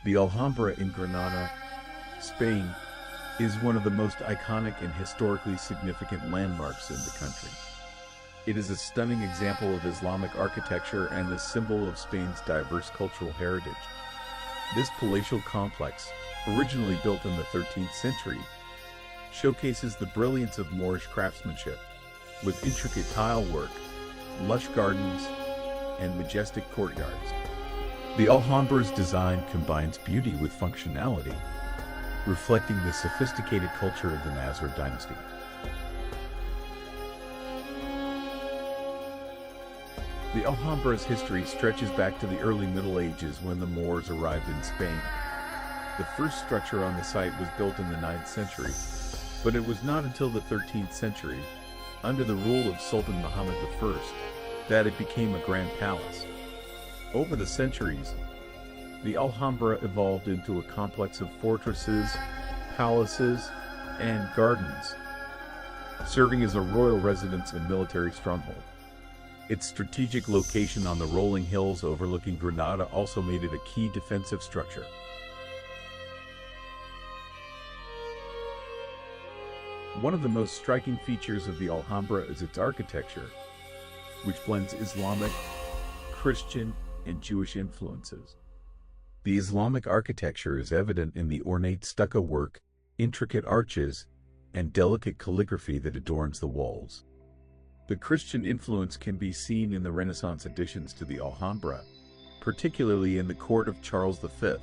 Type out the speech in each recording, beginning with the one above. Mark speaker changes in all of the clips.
Speaker 1: The Alhambra in Granada, Spain, is one of the most iconic and historically significant landmarks in the country. It is a stunning example of Islamic architecture and the symbol of Spain's diverse cultural heritage. This palatial complex, originally built in the 13th century, showcases the brilliance of Moorish craftsmanship, with intricate tile work, lush gardens, and majestic courtyards. The Alhambra's design combines beauty with functionality, reflecting the sophisticated culture of the Nasrid dynasty. The Alhambra's history stretches back to the early Middle Ages when the Moors arrived in Spain. The first structure on the site was built in the 9th century, but it was not until the 13th century, under the rule of Sultan Muhammad I, that it became a grand palace. Over the centuries, the Alhambra evolved into a complex of fortresses, palaces, and gardens, serving as a royal residence and military stronghold. Its strategic location on the rolling hills overlooking Granada also made it a key defensive structure. One of the most striking features of the Alhambra is its architecture, which blends Islamic, Christian, and Jewish influences. The Islamic architecture is evident in the ornate stucco work, intricate arches, and delicate calligraphy that adorns the walls. The Christian influence can be seen in the Renaissance additions to the Alhambra, particularly in the court of Charles V,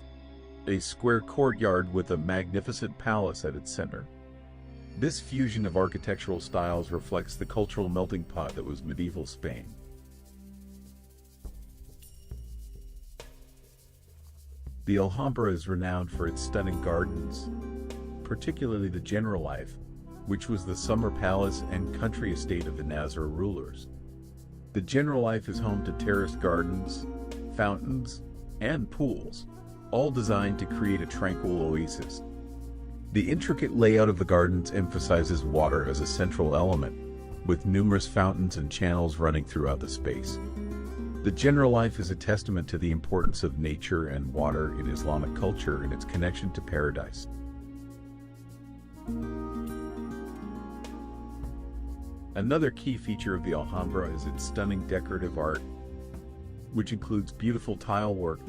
Speaker 1: a square courtyard with a magnificent palace at its center. This fusion of architectural styles reflects the cultural melting pot that was medieval Spain. The Alhambra is renowned for its stunning gardens, particularly the Generalife, which was the summer palace and country estate of the Nasrid rulers. The Generalife is home to terraced gardens, fountains, and pools, all designed to create a tranquil oasis. The intricate layout of the gardens emphasizes water as a central element, with numerous fountains and channels running throughout the space. The Generalife is a testament to the importance of nature and water in Islamic culture and its connection to paradise. Another key feature of the Alhambra is its stunning decorative art, which includes beautiful tile work,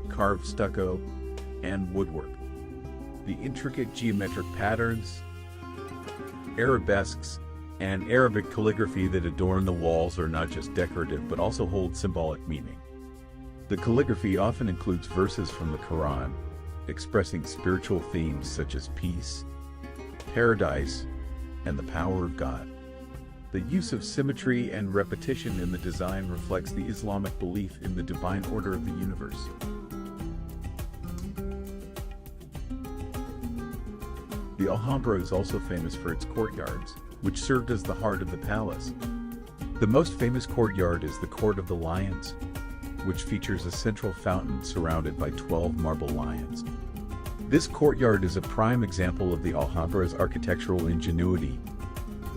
Speaker 1: carved stucco, and woodwork. The intricate geometric patterns, arabesques, and Arabic calligraphy that adorn the walls are not just decorative but also hold symbolic meaning. The calligraphy often includes verses from the Quran, expressing spiritual themes such as peace, paradise, and the power of God. The use of symmetry and repetition in the design reflects the Islamic belief in the divine order of the universe. The Alhambra is also famous for its courtyards, which served as the heart of the palace. The most famous courtyard is the Court of the Lions, which features a central fountain surrounded by 12 marble lions. This courtyard is a prime example of the Alhambra's architectural ingenuity,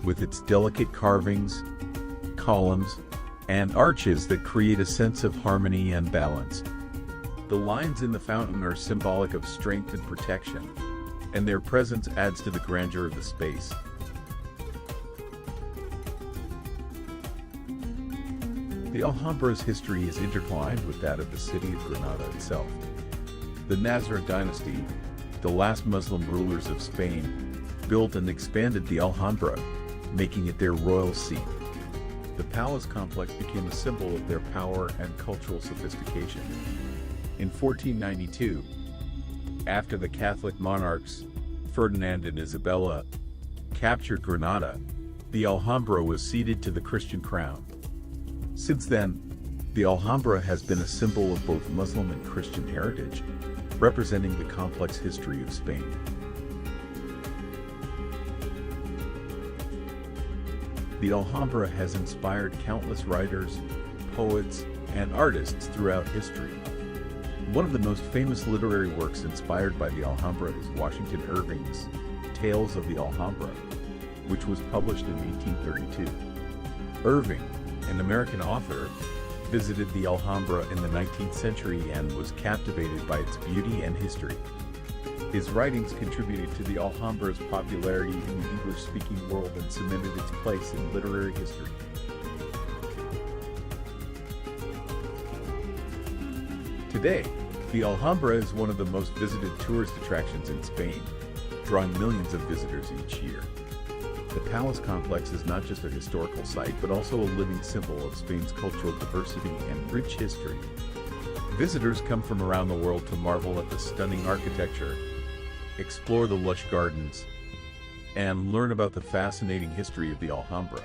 Speaker 1: with its delicate carvings, columns, and arches that create a sense of harmony and balance. The lions in the fountain are symbolic of strength and protection, and their presence adds to the grandeur of the space. The Alhambra's history is intertwined with that of the city of Granada itself. The Nasrid dynasty, the last Muslim rulers of Spain, built and expanded the Alhambra, making it their royal seat. The palace complex became a symbol of their power and cultural sophistication. In 1492, after the Catholic monarchs, Ferdinand and Isabella, captured Granada, the Alhambra was ceded to the Christian crown. Since then, the Alhambra has been a symbol of both Muslim and Christian heritage, representing the complex history of Spain. The Alhambra has inspired countless writers, poets, and artists throughout history. One of the most famous literary works inspired by the Alhambra is Washington Irving's Tales of the Alhambra, which was published in 1832. Irving, an American author, visited the Alhambra in the 19th century and was captivated by its beauty and history. His writings contributed to the Alhambra's popularity in the English-speaking world and cemented its place in literary history. Today, the Alhambra is one of the most visited tourist attractions in Spain, drawing millions of visitors each year. The palace complex is not just a historical site, but also a living symbol of Spain's cultural diversity and rich history. Visitors come from around the world to marvel at the stunning architecture, explore the lush gardens, and learn about the fascinating history of the Alhambra.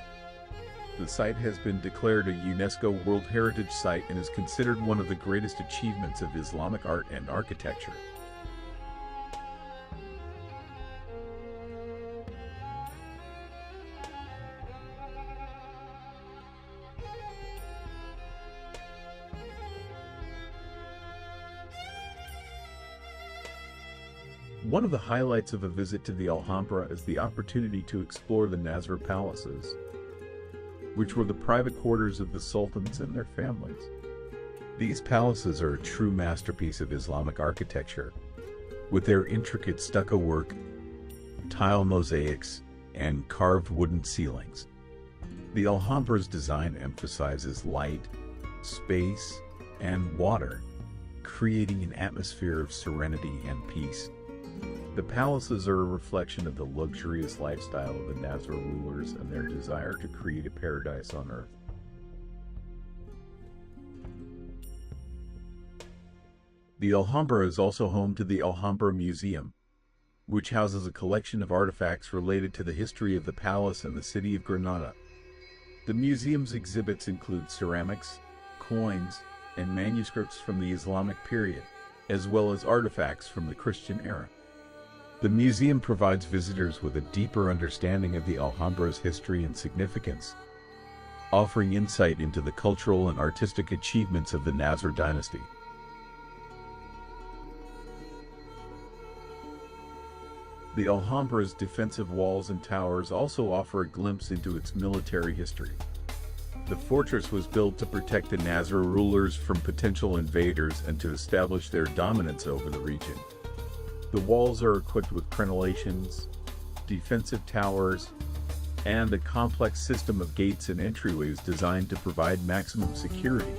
Speaker 1: The site has been declared a UNESCO World Heritage Site and is considered one of the greatest achievements of Islamic art and architecture. One of the highlights of a visit to the Alhambra is the opportunity to explore the Nasrid Palaces, which were the private quarters of the sultans and their families. These palaces are a true masterpiece of Islamic architecture, with their intricate stucco work, tile mosaics, and carved wooden ceilings. The Alhambra's design emphasizes light, space, and water, creating an atmosphere of serenity and peace. The palaces are a reflection of the luxurious lifestyle of the Nasrid rulers and their desire to create a paradise on earth. The Alhambra is also home to the Alhambra Museum, which houses a collection of artifacts related to the history of the palace and the city of Granada. The museum's exhibits include ceramics, coins, and manuscripts from the Islamic period, as well as artifacts from the Christian era. The museum provides visitors with a deeper understanding of the Alhambra's history and significance, offering insight into the cultural and artistic achievements of the Nasrid dynasty. The Alhambra's defensive walls and towers also offer a glimpse into its military history. The fortress was built to protect the Nasrid rulers from potential invaders and to establish their dominance over the region. The walls are equipped with crenellations, defensive towers, and a complex system of gates and entryways designed to provide maximum security.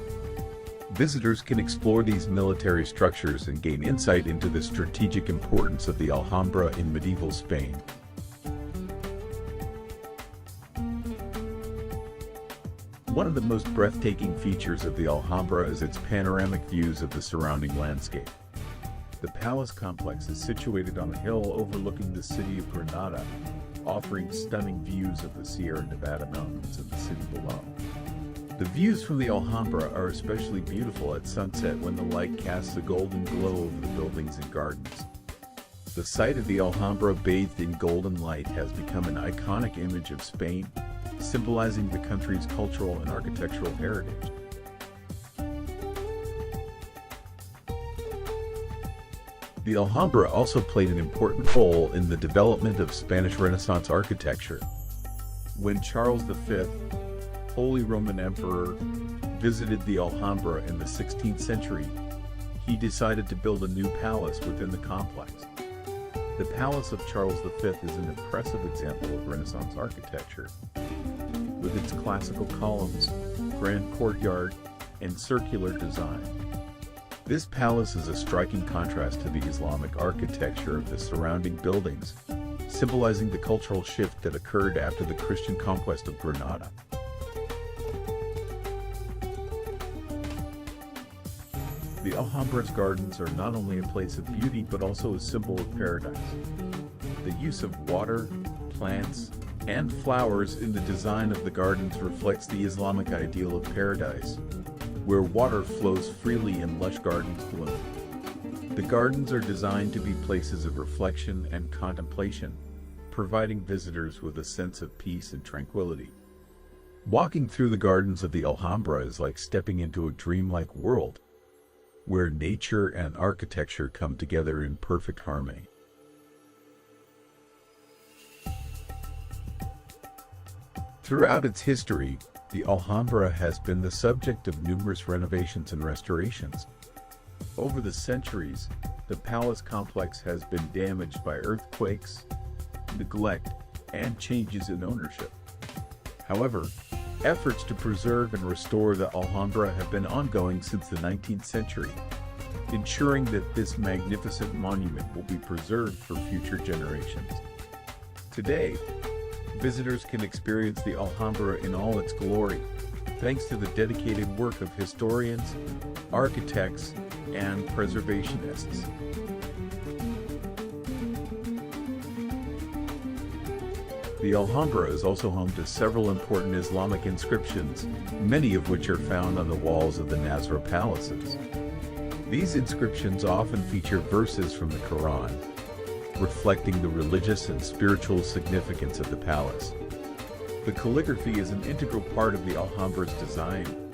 Speaker 1: Visitors can explore these military structures and gain insight into the strategic importance of the Alhambra in medieval Spain. One of the most breathtaking features of the Alhambra is its panoramic views of the surrounding landscape. The palace complex is situated on a hill overlooking the city of Granada, offering stunning views of the Sierra Nevada mountains and the city below. The views from the Alhambra are especially beautiful at sunset when the light casts a golden glow over the buildings and gardens. The site of the Alhambra bathed in golden light has become an iconic image of Spain, symbolizing the country's cultural and architectural heritage. The Alhambra also played an important role in the development of Spanish Renaissance architecture. When Charles V, Holy Roman Emperor, visited the Alhambra in the 16th century, he decided to build a new palace within the complex. The Palace of Charles V is an impressive example of Renaissance architecture, with its classical columns, grand courtyard, and circular design. This palace is a striking contrast to the Islamic architecture of the surrounding buildings, symbolizing the cultural shift that occurred after the Christian conquest of Granada. The Alhambra's gardens are not only a place of beauty but also a symbol of paradise. The use of water, plants, and flowers in the design of the gardens reflects the Islamic ideal of paradise, where water flows freely and lush gardens bloom. The gardens are designed to be places of reflection and contemplation, providing visitors with a sense of peace and tranquility. Walking through the gardens of the Alhambra is like stepping into a dreamlike world, where nature and architecture come together in perfect harmony. Throughout its history, The Alhambra has been the subject of numerous renovations and restorations. Over the centuries, the palace complex has been damaged by earthquakes, neglect, and changes in ownership. However, efforts to preserve and restore the Alhambra have been ongoing since the 19th century, ensuring that this magnificent monument will be preserved for future generations. Today, visitors can experience the Alhambra in all its glory, thanks to the dedicated work of historians, architects, and preservationists. The Alhambra is also home to several important Islamic inscriptions, many of which are found on the walls of the Nasrid Palaces. These inscriptions often feature verses from the Quran, reflecting the religious and spiritual significance of the palace. The calligraphy is an integral part of the Alhambra's design,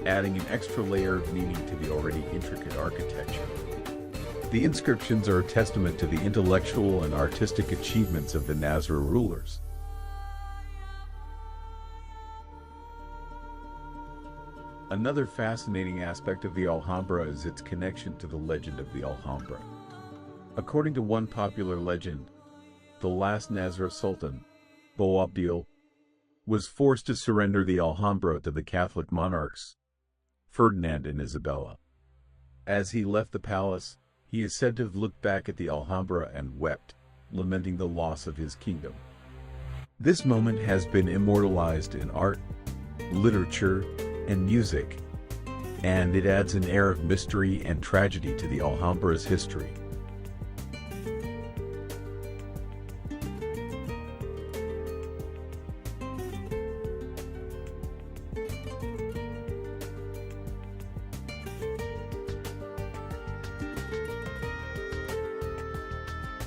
Speaker 1: adding an extra layer of meaning to the already intricate architecture. The inscriptions are a testament to the intellectual and artistic achievements of the Nasrid rulers. Another fascinating aspect of the Alhambra is its connection to the legend of the Alhambra. According to one popular legend, the last Nasrid Sultan, Boabdil, was forced to surrender the Alhambra to the Catholic Monarchs, Ferdinand and Isabella. As he left the palace, he is said to have looked back at the Alhambra and wept, lamenting the loss of his kingdom. This moment has been immortalized in art, literature, and music, and it adds an air of mystery and tragedy to the Alhambra's history.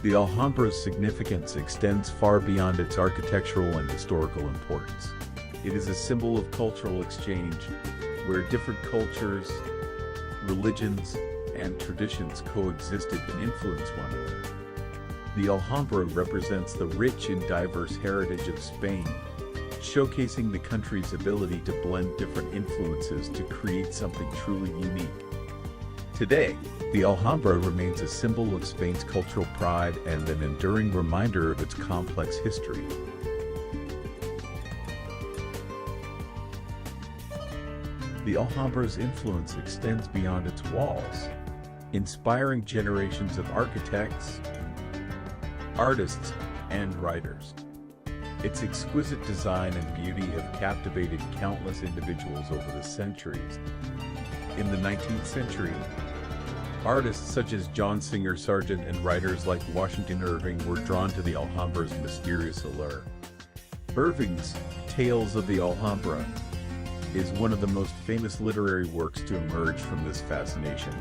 Speaker 1: The Alhambra's significance extends far beyond its architectural and historical importance. It is a symbol of cultural exchange, where different cultures, religions, and traditions coexisted and influenced one another. The Alhambra represents the rich and diverse heritage of Spain, showcasing the country's ability to blend different influences to create something truly unique. Today, the Alhambra remains a symbol of Spain's cultural pride and an enduring reminder of its complex history. The Alhambra's influence extends beyond its walls, inspiring generations of architects, artists, and writers. Its exquisite design and beauty have captivated countless individuals over the centuries. In the 19th century, artists such as John Singer Sargent and writers like Washington Irving were drawn to the Alhambra's mysterious allure. Irving's Tales of the Alhambra is one of the most famous literary works to emerge from this fascination,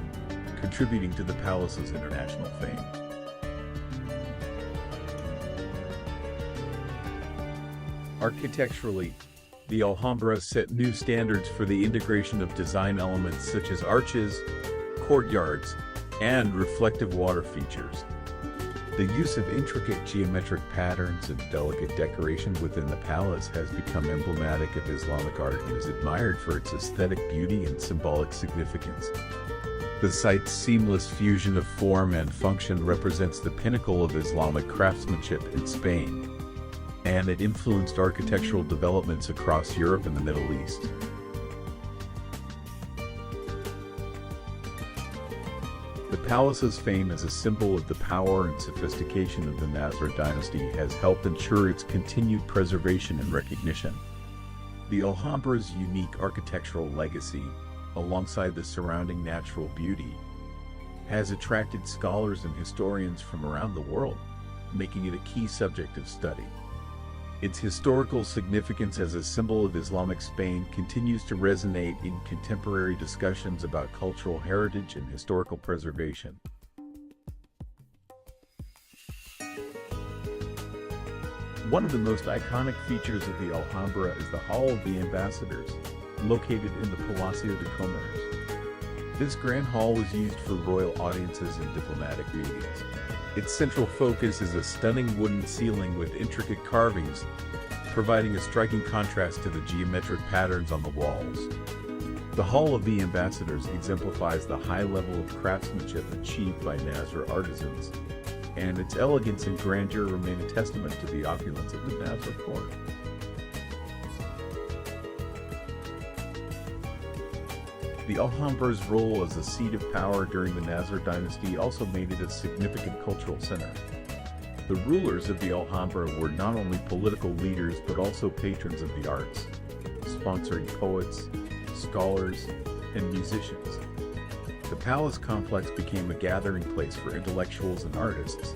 Speaker 1: contributing to the palace's international fame. Architecturally, the Alhambra set new standards for the integration of design elements such as arches, courtyards, and reflective water features. The use of intricate geometric patterns and delicate decoration within the palace has become emblematic of Islamic art and is admired for its aesthetic beauty and symbolic significance. The site's seamless fusion of form and function represents the pinnacle of Islamic craftsmanship in Spain, and it influenced architectural developments across Europe and the Middle East. The palace's fame as a symbol of the power and sophistication of the Nasrid dynasty has helped ensure its continued preservation and recognition. The Alhambra's unique architectural legacy, alongside the surrounding natural beauty, has attracted scholars and historians from around the world, making it a key subject of study. Its historical significance as a symbol of Islamic Spain continues to resonate in contemporary discussions about cultural heritage and historical preservation. One of the most iconic features of the Alhambra is the Hall of the Ambassadors, located in the Palacio de Commerce. This grand hall was used for royal audiences and diplomatic meetings. Its central focus is a stunning wooden ceiling with intricate carvings, providing a striking contrast to the geometric patterns on the walls. The Hall of the Ambassadors exemplifies the high level of craftsmanship achieved by Nasrid artisans, and its elegance and grandeur remain a testament to the opulence of the Nasrid court. The Alhambra's role as a seat of power during the Nasrid dynasty also made it a significant cultural center. The rulers of the Alhambra were not only political leaders but also patrons of the arts, sponsoring poets, scholars, and musicians. The palace complex became a gathering place for intellectuals and artists,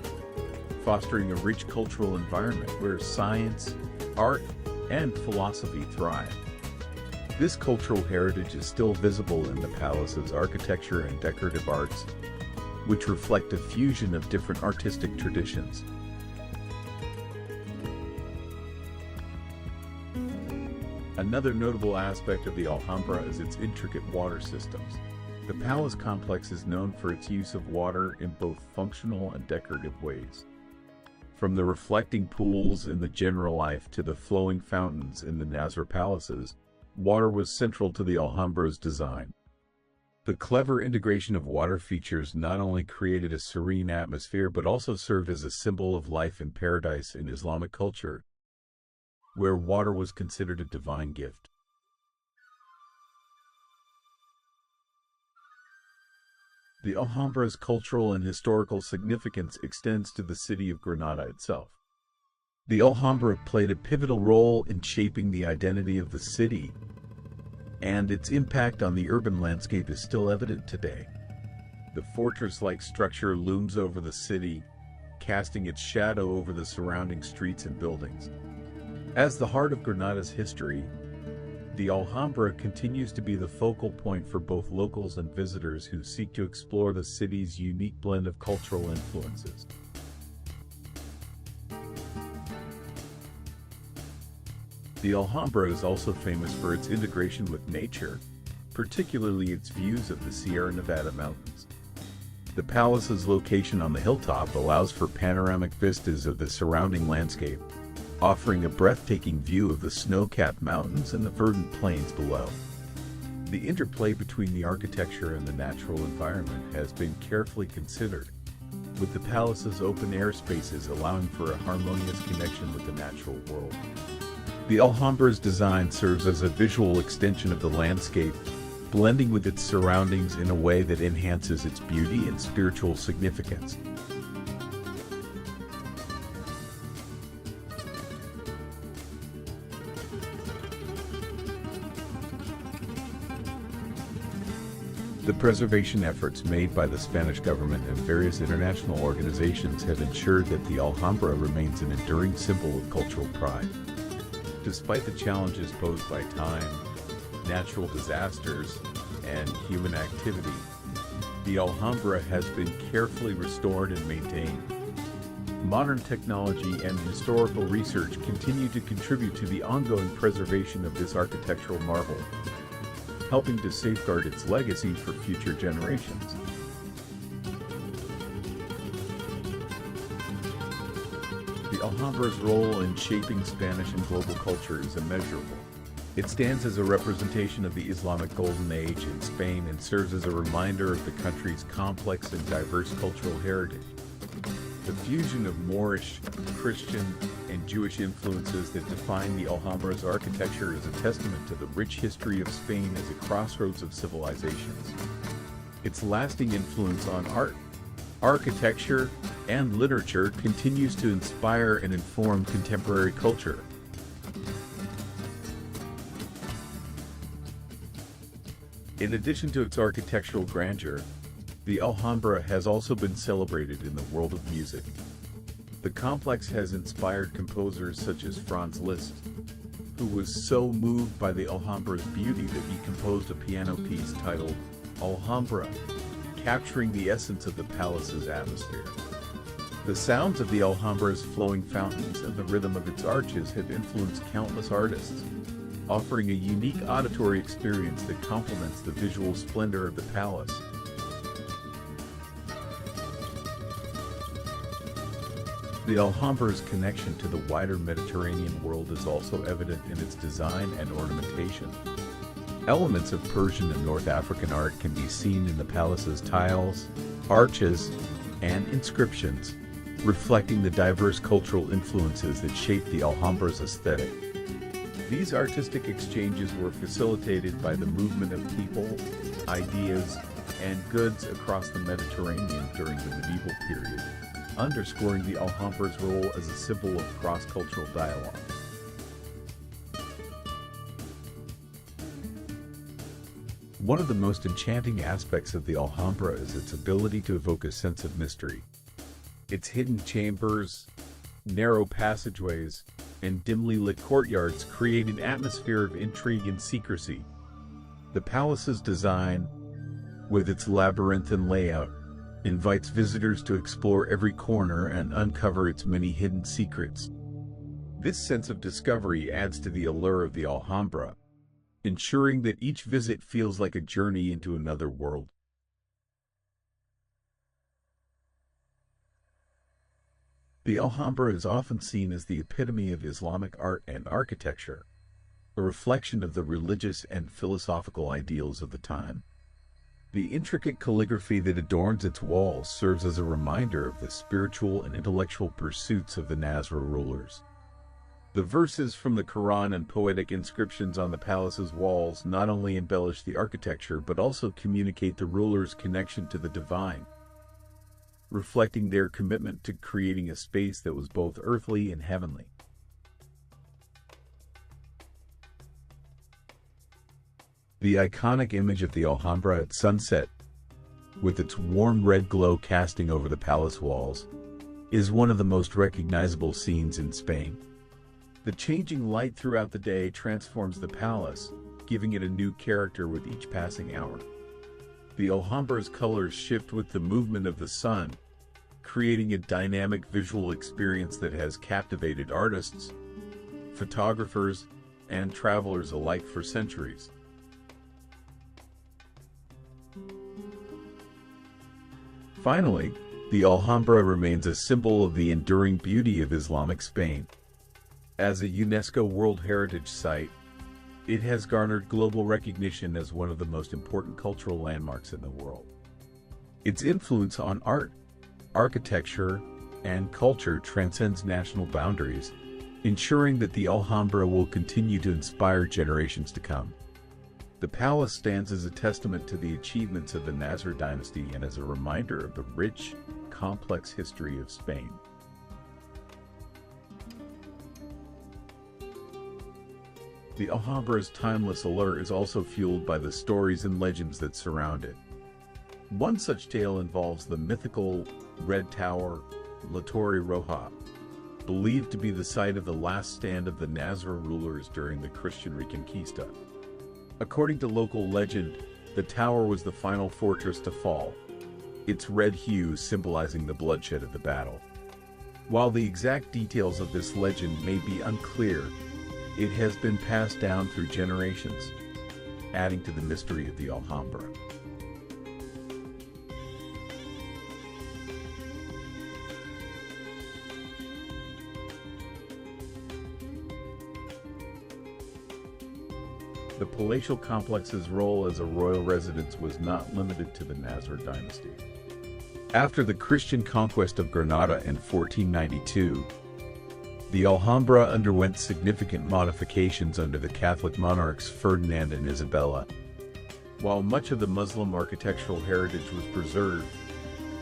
Speaker 1: fostering a rich cultural environment where science, art, and philosophy thrived. This cultural heritage is still visible in the palace's architecture and decorative arts, which reflect a fusion of different artistic traditions. Another notable aspect of the Alhambra is its intricate water systems. The palace complex is known for its use of water in both functional and decorative ways. From the reflecting pools in the Generalife to the flowing fountains in the Nasrid Palaces, water was central to the Alhambra's design. The clever integration of water features not only created a serene atmosphere but also served as a symbol of life in paradise in Islamic culture, where water was considered a divine gift. The Alhambra's cultural and historical significance extends to the city of Granada itself. The Alhambra played a pivotal role in shaping the identity of the city, and its impact on the urban landscape is still evident today. The fortress-like structure looms over the city, casting its shadow over the surrounding streets and buildings. As the heart of Granada's history, the Alhambra continues to be the focal point for both locals and visitors who seek to explore the city's unique blend of cultural influences. The Alhambra is also famous for its integration with nature, particularly its views of the Sierra Nevada mountains. The palace's location on the hilltop allows for panoramic vistas of the surrounding landscape, offering a breathtaking view of the snow-capped mountains and the verdant plains below. The interplay between the architecture and the natural environment has been carefully considered, with the palace's open-air spaces allowing for a harmonious connection with the natural world. The Alhambra's design serves as a visual extension of the landscape, blending with its surroundings in a way that enhances its beauty and spiritual significance. The preservation efforts made by the Spanish government and various international organizations have ensured that the Alhambra remains an enduring symbol of cultural pride. Despite the challenges posed by time, natural disasters, and human activity, the Alhambra has been carefully restored and maintained. Modern technology and historical research continue to contribute to the ongoing preservation of this architectural marvel, helping to safeguard its legacy for future generations. The Alhambra's role in shaping Spanish and global culture is immeasurable. It stands as a representation of the Islamic Golden Age in Spain and serves as a reminder of the country's complex and diverse cultural heritage. The fusion of Moorish, Christian, and Jewish influences that define the Alhambra's architecture is a testament to the rich history of Spain as a crossroads of civilizations. Its lasting influence on art, architecture, and literature continues to inspire and inform contemporary culture. In addition to its architectural grandeur, the Alhambra has also been celebrated in the world of music. The complex has inspired composers such as Franz Liszt, who was so moved by the Alhambra's beauty that he composed a piano piece titled Alhambra, capturing the essence of the palace's atmosphere. The sounds of the Alhambra's flowing fountains and the rhythm of its arches have influenced countless artists, offering a unique auditory experience that complements the visual splendor of the palace. The Alhambra's connection to the wider Mediterranean world is also evident in its design and ornamentation. Elements of Persian and North African art can be seen in the palace's tiles, arches, and inscriptions, reflecting the diverse cultural influences that shaped the Alhambra's aesthetic. These artistic exchanges were facilitated by the movement of people, ideas, and goods across the Mediterranean during the medieval period, underscoring the Alhambra's role as a symbol of cross-cultural dialogue. One of the most enchanting aspects of the Alhambra is its ability to evoke a sense of mystery. Its hidden chambers, narrow passageways, and dimly lit courtyards create an atmosphere of intrigue and secrecy. The palace's design, with its labyrinthine layout, invites visitors to explore every corner and uncover its many hidden secrets. This sense of discovery adds to the allure of the Alhambra, ensuring that each visit feels like a journey into another world. The Alhambra is often seen as the epitome of Islamic art and architecture, a reflection of the religious and philosophical ideals of the time. The intricate calligraphy that adorns its walls serves as a reminder of the spiritual and intellectual pursuits of the Nasrid rulers. The verses from the Quran and poetic inscriptions on the palace's walls not only embellish the architecture but also communicate the rulers' connection to the divine, reflecting their commitment to creating a space that was both earthly and heavenly. The iconic image of the Alhambra at sunset, with its warm red glow casting over the palace walls, is one of the most recognizable scenes in Spain. The changing light throughout the day transforms the palace, giving it a new character with each passing hour. The Alhambra's colors shift with the movement of the sun, creating a dynamic visual experience that has captivated artists, photographers, and travelers alike for centuries. Finally, the Alhambra remains a symbol of the enduring beauty of Islamic Spain. As a UNESCO World Heritage Site, it has garnered global recognition as one of the most important cultural landmarks in the world. Its influence on art, architecture, and culture transcends national boundaries, ensuring that the Alhambra will continue to inspire generations to come. The palace stands as a testament to the achievements of the Nasrid dynasty and as a reminder of the rich, complex history of Spain. The Alhambra's timeless allure is also fueled by the stories and legends that surround it. One such tale involves the mythical Red Tower, La Torre Roja, believed to be the site of the last stand of the Nasrid rulers during the Christian Reconquista. According to local legend, the tower was the final fortress to fall, its red hue symbolizing the bloodshed of the battle. While the exact details of this legend may be unclear, it has been passed down through generations, adding to the mystery of the Alhambra. The palatial complex's role as a royal residence was not limited to the Nasrid dynasty. After the Christian conquest of Granada in 1492, the Alhambra underwent significant modifications under the Catholic monarchs Ferdinand and Isabella. While much of the Muslim architectural heritage was preserved,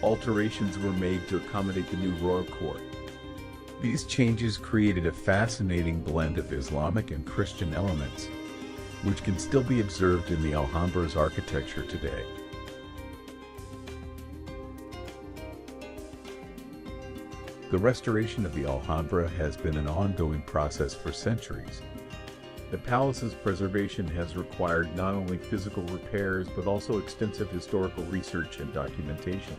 Speaker 1: alterations were made to accommodate the new royal court. These changes created a fascinating blend of Islamic and Christian elements, which can still be observed in the Alhambra's architecture today. The restoration of the Alhambra has been an ongoing process for centuries. The palace's preservation has required not only physical repairs but also extensive historical research and documentation.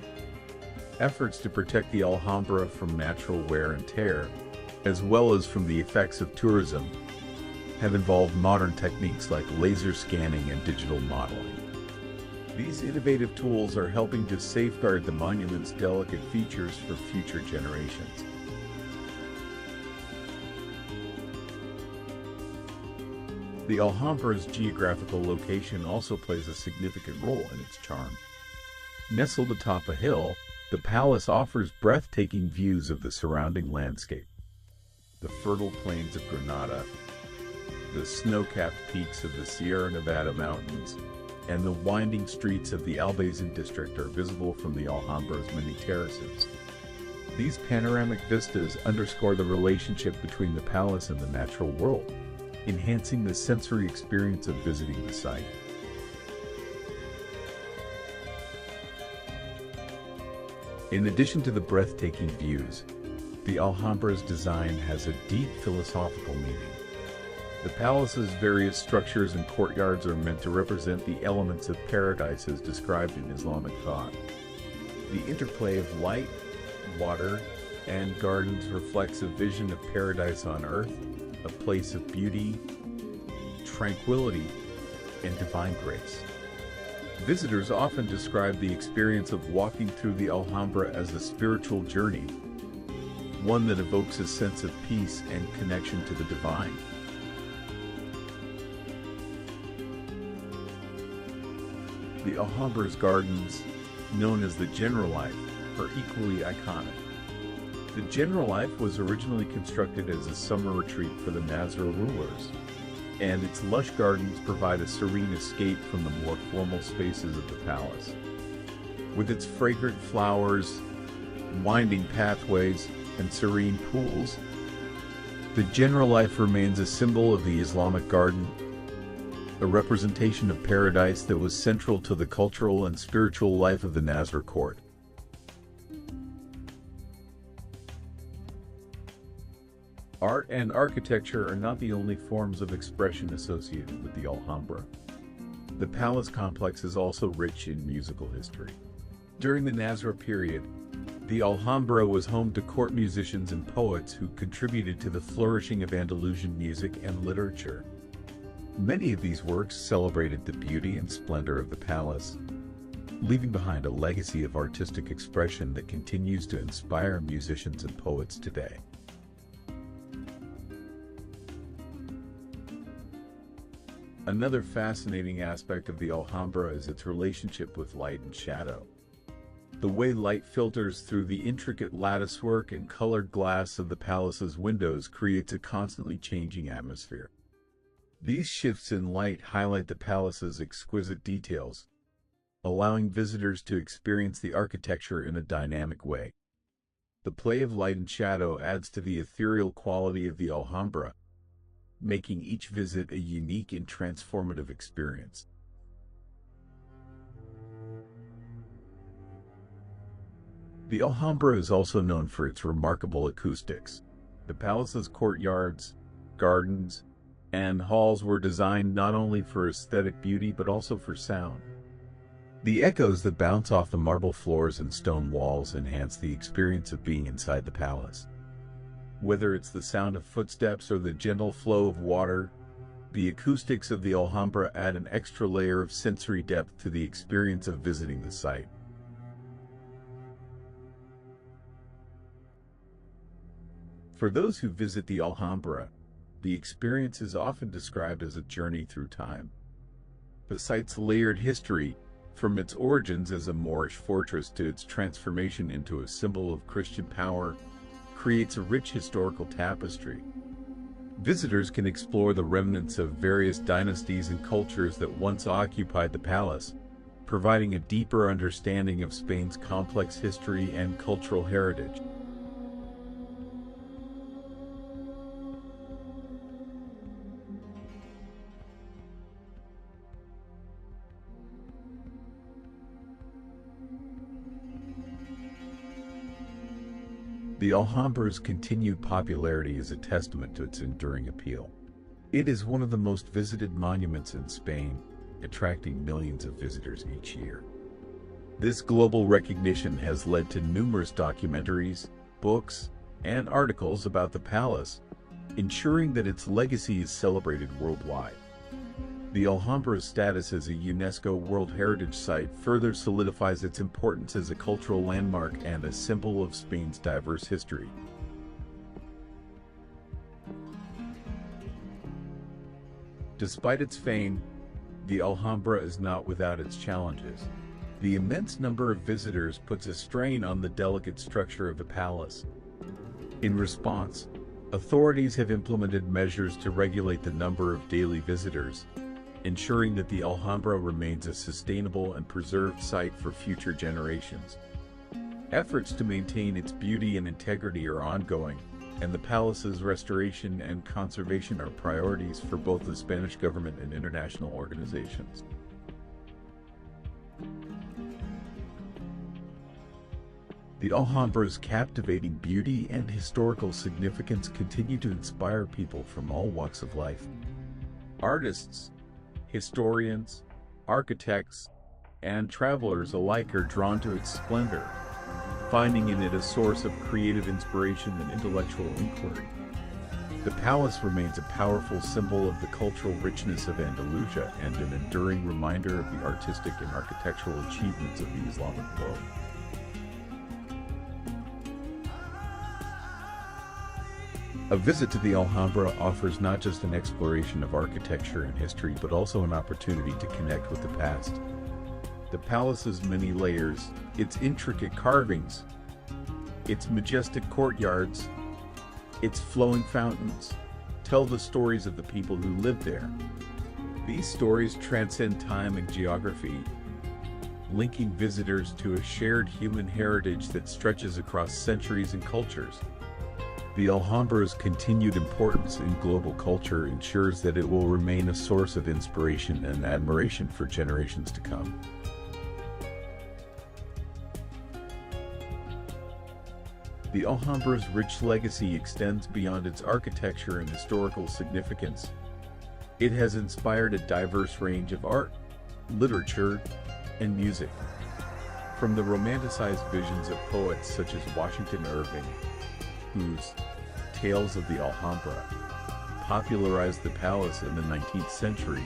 Speaker 1: Efforts to protect the Alhambra from natural wear and tear, as well as from the effects of tourism, have involved modern techniques like laser scanning and digital modeling. These innovative tools are helping to safeguard the monument's delicate features for future generations. The Alhambra's geographical location also plays a significant role in its charm. Nestled atop a hill, the palace offers breathtaking views of the surrounding landscape. The fertile plains of Granada, the snow-capped peaks of the Sierra Nevada mountains, and the winding streets of the Albayzin district are visible from the Alhambra's many terraces. These panoramic vistas underscore the relationship between the palace and the natural world, enhancing the sensory experience of visiting the site. In addition to the breathtaking views, the Alhambra's design has a deep philosophical meaning. The palace's various structures and courtyards are meant to represent the elements of paradise as described in Islamic thought. The interplay of light, water, and gardens reflects a vision of paradise on earth, a place of beauty, tranquility, and divine grace. Visitors often describe the experience of walking through the Alhambra as a spiritual journey, one that evokes a sense of peace and connection to the divine. The Alhambra's gardens, known as the Generalife, are equally iconic. The Generalife was originally constructed as a summer retreat for the Nasrid rulers, and its lush gardens provide a serene escape from the more formal spaces of the palace. With its fragrant flowers, winding pathways, and serene pools, the Generalife remains a symbol of the Islamic garden, a representation of paradise that was central to the cultural and spiritual life of the Nasrid court. Art and architecture are not the only forms of expression associated with the Alhambra. The palace complex is also rich in musical history. During the Nasrid period, the Alhambra was home to court musicians and poets who contributed to the flourishing of Andalusian music and literature. Many of these works celebrated the beauty and splendor of the palace, leaving behind a legacy of artistic expression that continues to inspire musicians and poets today. Another fascinating aspect of the Alhambra is its relationship with light and shadow. The way light filters through the intricate latticework and colored glass of the palace's windows creates a constantly changing atmosphere. These shifts in light highlight the palace's exquisite details, allowing visitors to experience the architecture in a dynamic way. The play of light and shadow adds to the ethereal quality of the Alhambra, making each visit a unique and transformative experience. The Alhambra is also known for its remarkable acoustics. The palace's courtyards, gardens, and halls were designed not only for aesthetic beauty but also for sound. The echoes that bounce off the marble floors and stone walls enhance the experience of being inside the palace. Whether it's the sound of footsteps or the gentle flow of water, the acoustics of the Alhambra add an extra layer of sensory depth to the experience of visiting the site. For those who visit the Alhambra, the experience is often described as a journey through time. The site's layered history, from its origins as a Moorish fortress to its transformation into a symbol of Christian power, creates a rich historical tapestry. Visitors can explore the remnants of various dynasties and cultures that once occupied the palace, providing a deeper understanding of Spain's complex history and cultural heritage. The Alhambra's continued popularity is a testament to its enduring appeal. It is one of the most visited monuments in Spain, attracting millions of visitors each year. This global recognition has led to numerous documentaries, books, and articles about the palace, ensuring that its legacy is celebrated worldwide. The Alhambra's status as a UNESCO World Heritage Site further solidifies its importance as a cultural landmark and a symbol of Spain's diverse history. Despite its fame, the Alhambra is not without its challenges. The immense number of visitors puts a strain on the delicate structure of the palace. In response, authorities have implemented measures to regulate the number of daily visitors, ensuring that the Alhambra remains a sustainable and preserved site for future generations. Efforts to maintain its beauty and integrity are ongoing, and the palace's restoration and conservation are priorities for both the Spanish government and international organizations. The Alhambra's captivating beauty and historical significance continue to inspire people from all walks of life. Artists, historians, architects, and travelers alike are drawn to its splendor, finding in it a source of creative inspiration and intellectual inquiry. The palace remains a powerful symbol of the cultural richness of Andalusia and an enduring reminder of the artistic and architectural achievements of the Islamic world. A visit to the Alhambra offers not just an exploration of architecture and history, but also an opportunity to connect with the past. The palace's many layers, its intricate carvings, its majestic courtyards, its flowing fountains, tell the stories of the people who lived there. These stories transcend time and geography, linking visitors to a shared human heritage that stretches across centuries and cultures. The Alhambra's continued importance in global culture ensures that it will remain a source of inspiration and admiration for generations to come. The Alhambra's rich legacy extends beyond its architecture and historical significance. It has inspired a diverse range of art, literature, and music. From the romanticized visions of poets such as Washington Irving, whose Tales of the Alhambra popularized the palace in the 19th century,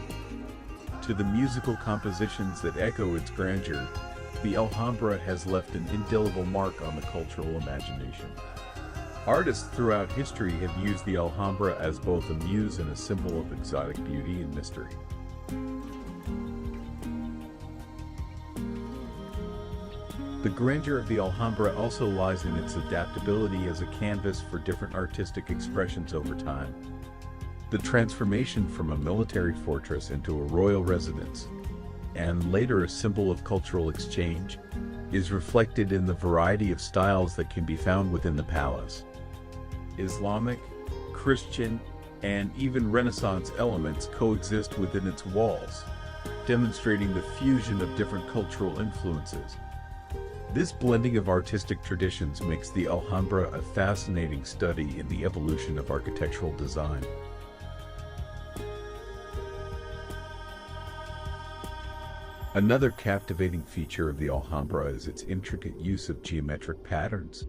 Speaker 1: to the musical compositions that echo its grandeur, the Alhambra has left an indelible mark on the cultural imagination. Artists throughout history have used the Alhambra as both a muse and a symbol of exotic beauty and mystery. The grandeur of the Alhambra also lies in its adaptability as a canvas for different artistic expressions over time. The transformation from a military fortress into a royal residence, and later a symbol of cultural exchange, is reflected in the variety of styles that can be found within the palace. Islamic, Christian, and even Renaissance elements coexist within its walls, demonstrating the fusion of different cultural influences. This blending of artistic traditions makes the Alhambra a fascinating study in the evolution of architectural design. Another captivating feature of the Alhambra is its intricate use of geometric patterns,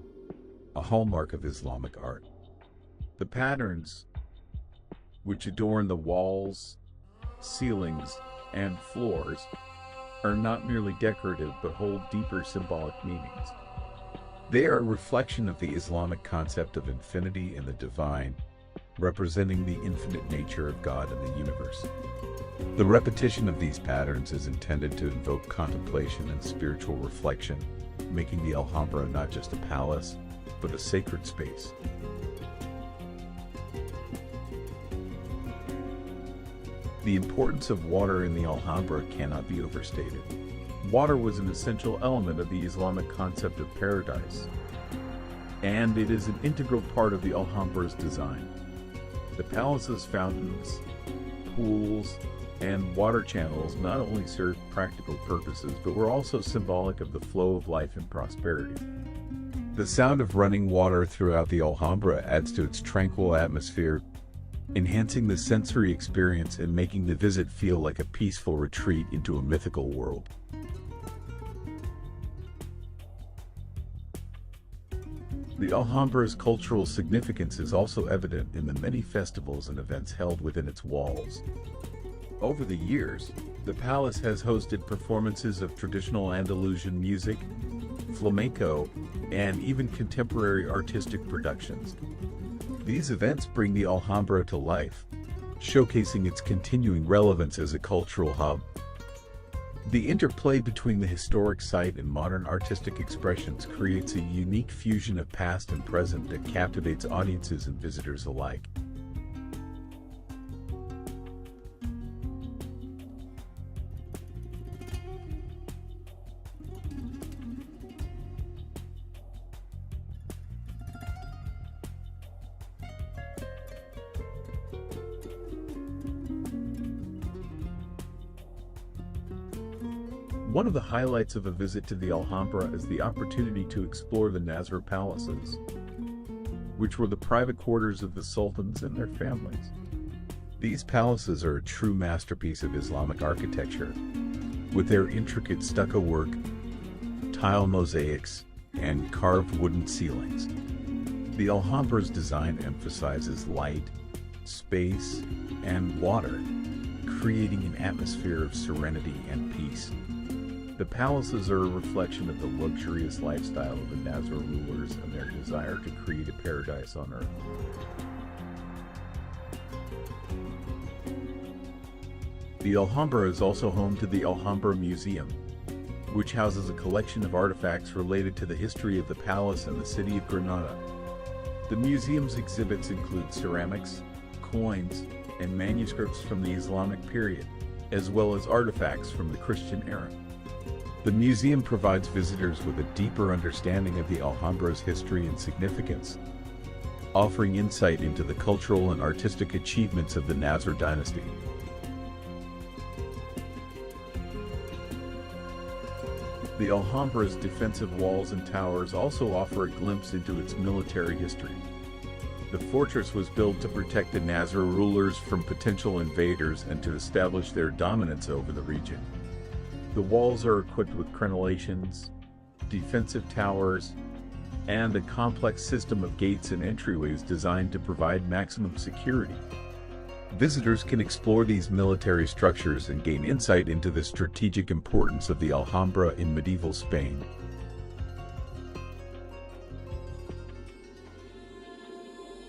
Speaker 1: a hallmark of Islamic art. The patterns, which adorn the walls, ceilings, and floors, are not merely decorative but hold deeper symbolic meanings. They are a reflection of the Islamic concept of infinity and the divine, representing the infinite nature of God and the universe. The repetition of these patterns is intended to invoke contemplation and spiritual reflection, making the Alhambra not just a palace, but a sacred space. The importance of water in the Alhambra cannot be overstated. Water was an essential element of the Islamic concept of paradise, and it is an integral part of the Alhambra's design. The palace's fountains, pools, and water channels not only served practical purposes, but were also symbolic of the flow of life and prosperity. The sound of running water throughout the Alhambra adds to its tranquil atmosphere, enhancing the sensory experience and making the visit feel like a peaceful retreat into a mythical world. The Alhambra's cultural significance is also evident in the many festivals and events held within its walls. Over the years, the palace has hosted performances of traditional Andalusian music, flamenco, and even contemporary artistic productions. These events bring the Alhambra to life, showcasing its continuing relevance as a cultural hub. The interplay between the historic site and modern artistic expressions creates a unique fusion of past and present that captivates audiences and visitors alike. One of the highlights of a visit to the Alhambra is the opportunity to explore the Nasrid Palaces, which were the private quarters of the sultans and their families. These palaces are a true masterpiece of Islamic architecture, with their intricate stucco work, tile mosaics, and carved wooden ceilings. The Alhambra's design emphasizes light, space, and water, creating an atmosphere of serenity and peace. The palaces are a reflection of the luxurious lifestyle of the Nasrid rulers and their desire to create a paradise on earth. The Alhambra is also home to the Alhambra Museum, which houses a collection of artifacts related to the history of the palace and the city of Granada. The museum's exhibits include ceramics, coins, and manuscripts from the Islamic period, as well as artifacts from the Christian era. The museum provides visitors with a deeper understanding of the Alhambra's history and significance, offering insight into the cultural and artistic achievements of the Nasrid dynasty. The Alhambra's defensive walls and towers also offer a glimpse into its military history. The fortress was built to protect the Nasrid rulers from potential invaders and to establish their dominance over the region. The walls are equipped with crenellations, defensive towers, and a complex system of gates and entryways designed to provide maximum security. Visitors can explore these military structures and gain insight into the strategic importance of the Alhambra in medieval Spain.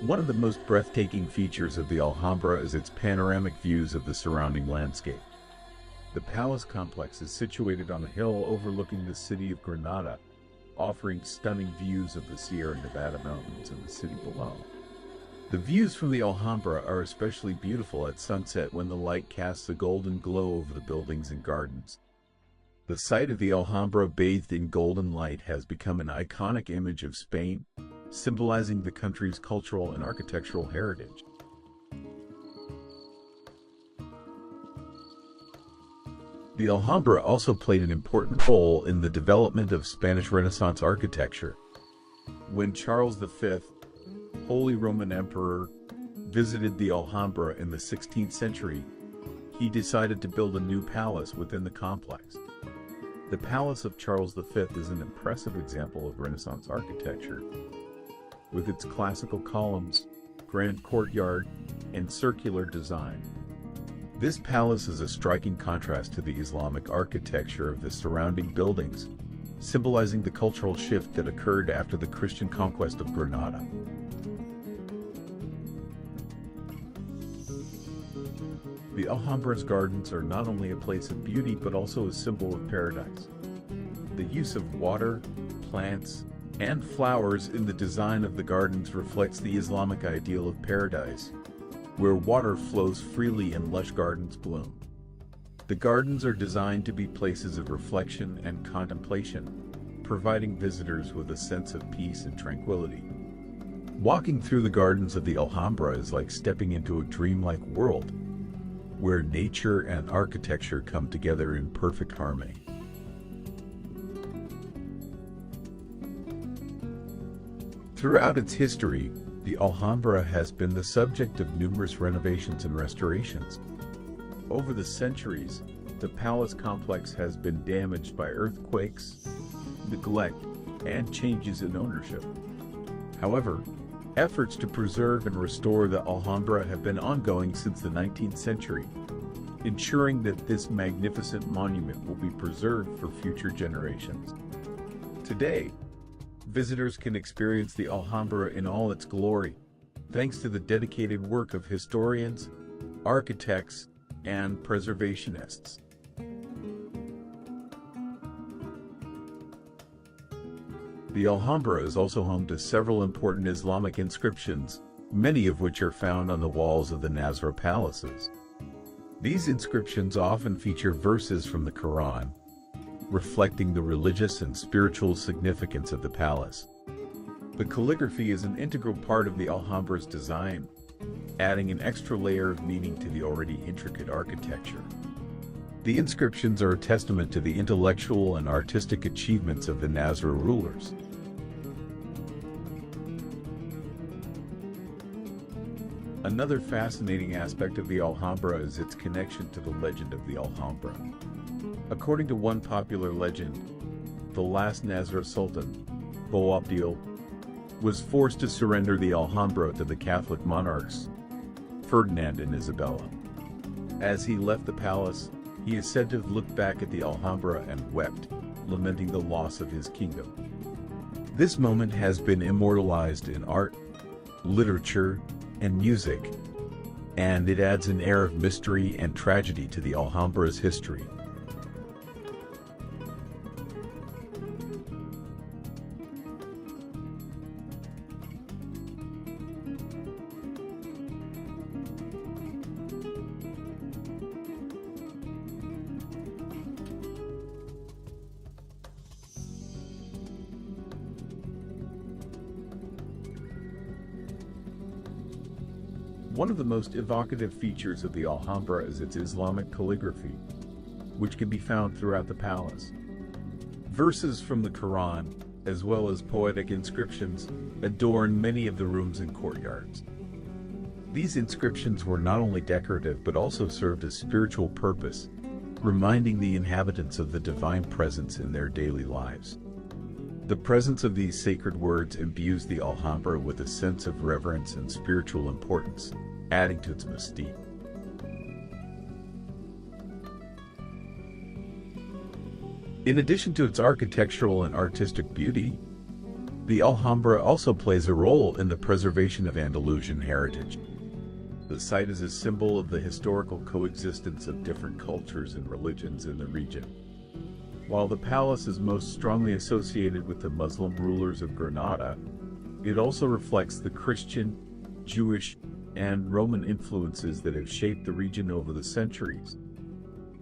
Speaker 1: One of the most breathtaking features of the Alhambra is its panoramic views of the surrounding landscape. The palace complex is situated on a hill overlooking the city of Granada, offering stunning views of the Sierra Nevada mountains and the city below. The views from the Alhambra are especially beautiful at sunset when the light casts a golden glow over the buildings and gardens. The site of the Alhambra bathed in golden light has become an iconic image of Spain, symbolizing the country's cultural and architectural heritage. The Alhambra also played an important role in the development of Spanish Renaissance architecture. When Charles V, Holy Roman Emperor, visited the Alhambra in the 16th century, he decided to build a new palace within the complex. The Palace of Charles V is an impressive example of Renaissance architecture, with its classical columns, grand courtyard, and circular design. This palace is a striking contrast to the Islamic architecture of the surrounding buildings, symbolizing the cultural shift that occurred after the Christian conquest of Granada. The Alhambra's gardens are not only a place of beauty but also a symbol of paradise. The use of water, plants, and flowers in the design of the gardens reflects the Islamic ideal of paradise, where water flows freely and lush gardens bloom. The gardens are designed to be places of reflection and contemplation, providing visitors with a sense of peace and tranquility. Walking through the gardens of the Alhambra is like stepping into a dreamlike world, where nature and architecture come together in perfect harmony. Throughout its history, the Alhambra has been the subject of numerous renovations and restorations. Over the centuries, the palace complex has been damaged by earthquakes, neglect, and changes in ownership. However, efforts to preserve and restore the Alhambra have been ongoing since the 19th century, ensuring that this magnificent monument will be preserved for future generations. Today, visitors can experience the Alhambra in all its glory, thanks to the dedicated work of historians, architects, and preservationists. The Alhambra is also home to several important Islamic inscriptions, many of which are found on the walls of the Nasrid Palaces. These inscriptions often feature verses from the Quran, reflecting the religious and spiritual significance of the palace. The calligraphy is an integral part of the Alhambra's design, adding an extra layer of meaning to the already intricate architecture. The inscriptions are a testament to the intellectual and artistic achievements of the Nasrid rulers. Another fascinating aspect of the Alhambra is its connection to the legend of the Alhambra. According to one popular legend, the last Nasrid Sultan, Boabdil, was forced to surrender the Alhambra to the Catholic Monarchs, Ferdinand and Isabella. As he left the palace, he is said to have looked back at the Alhambra and wept, lamenting the loss of his kingdom. This moment has been immortalized in art, literature, and music, and it adds an air of mystery and tragedy to the Alhambra's history. One of the most evocative features of the Alhambra is its Islamic calligraphy, which can be found throughout the palace. Verses from the Quran, as well as poetic inscriptions, adorn many of the rooms and courtyards. These inscriptions were not only decorative but also served a spiritual purpose, reminding the inhabitants of the divine presence in their daily lives. The presence of these sacred words imbues the Alhambra with a sense of reverence and spiritual importance, adding to its mystique. In addition to its architectural and artistic beauty, the Alhambra also plays a role in the preservation of Andalusian heritage. The site is a symbol of the historical coexistence of different cultures and religions in the region. While the palace is most strongly associated with the Muslim rulers of Granada, it also reflects the Christian, Jewish, and Roman influences that have shaped the region over the centuries.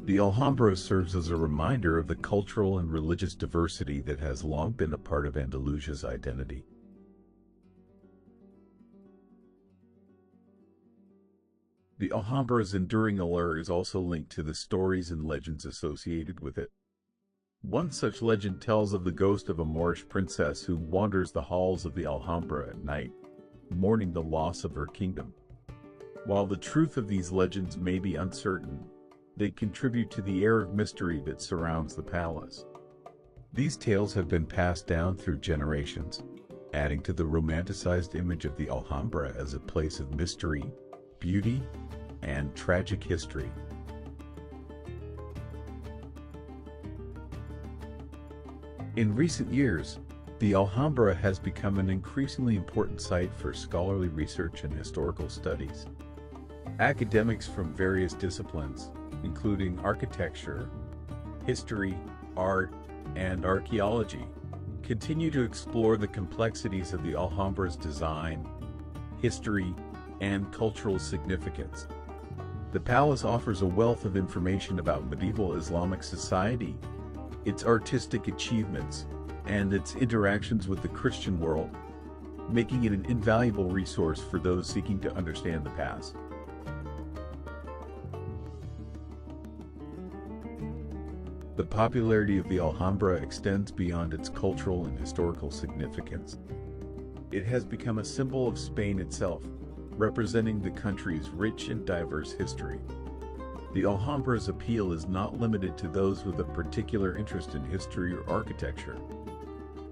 Speaker 1: The Alhambra serves as a reminder of the cultural and religious diversity that has long been a part of Andalusia's identity. The Alhambra's enduring allure is also linked to the stories and legends associated with it. One such legend tells of the ghost of a Moorish princess who wanders the halls of the Alhambra at night, mourning the loss of her kingdom. While the truth of these legends may be uncertain, they contribute to the air of mystery that surrounds the palace. These tales have been passed down through generations, adding to the romanticized image of the Alhambra as a place of mystery, beauty, and tragic history. In recent years, the Alhambra has become an increasingly important site for scholarly research and historical studies. Academics from various disciplines, including architecture, history, art, and archaeology, continue to explore the complexities of the Alhambra's design, history, and cultural significance. The palace offers a wealth of information about medieval Islamic society, its artistic achievements, and its interactions with the Christian world, making it an invaluable resource for those seeking to understand the past. The popularity of the Alhambra extends beyond its cultural and historical significance. It has become a symbol of Spain itself, representing the country's rich and diverse history. The Alhambra's appeal is not limited to those with a particular interest in history or architecture.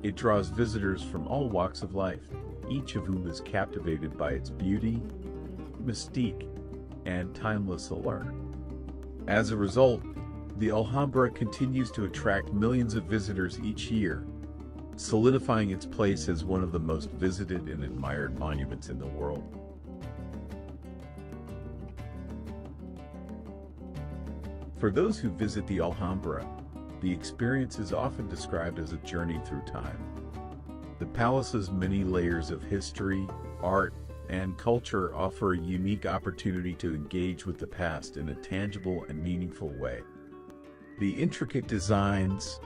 Speaker 1: It draws visitors from all walks of life, each of whom is captivated by its beauty, mystique, and timeless allure. As a result, the Alhambra continues to attract millions of visitors each year, solidifying its place as one of the most visited and admired monuments in the world. For those who visit the Alhambra, the experience is often described as a journey through time. The palace's many layers of history, art, and culture offer a unique opportunity to engage with the past in a tangible and meaningful way. The intricate designs,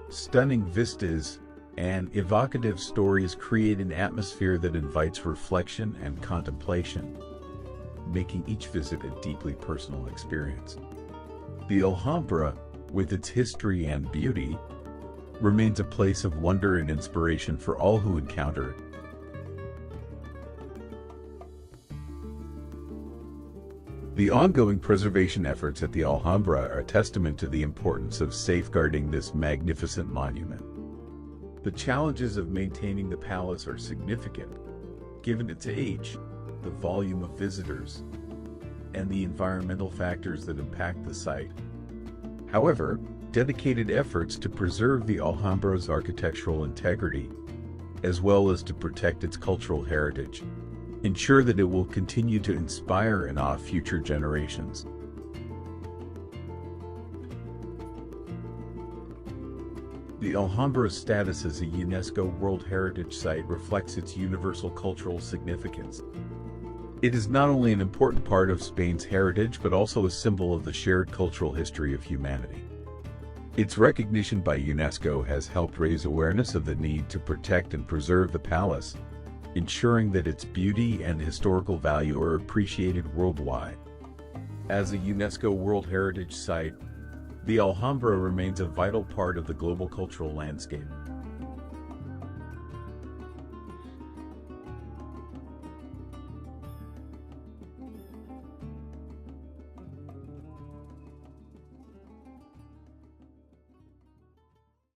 Speaker 1: stunning vistas, and evocative stories create an atmosphere that invites reflection and contemplation, making each visit a deeply personal experience. The Alhambra, with its history and beauty, remains a place of wonder and inspiration for all who encounter it. The ongoing preservation efforts at the Alhambra are a testament to the importance of safeguarding this magnificent monument. The challenges of maintaining the palace are significant, given its age, the volume of visitors, and the environmental factors that impact the site. However, dedicated efforts to preserve the Alhambra's architectural integrity, as well as to protect its cultural heritage, ensure that it will continue to inspire and awe future generations. The Alhambra's status as a UNESCO World Heritage Site reflects its universal cultural significance. It is not only an important part of Spain's heritage but also a symbol of the shared cultural history of humanity. Its recognition by UNESCO has helped raise awareness of the need to protect and preserve the palace, ensuring that its beauty and historical value are appreciated worldwide. As a UNESCO World Heritage Site, the Alhambra remains a vital part of the global cultural landscape.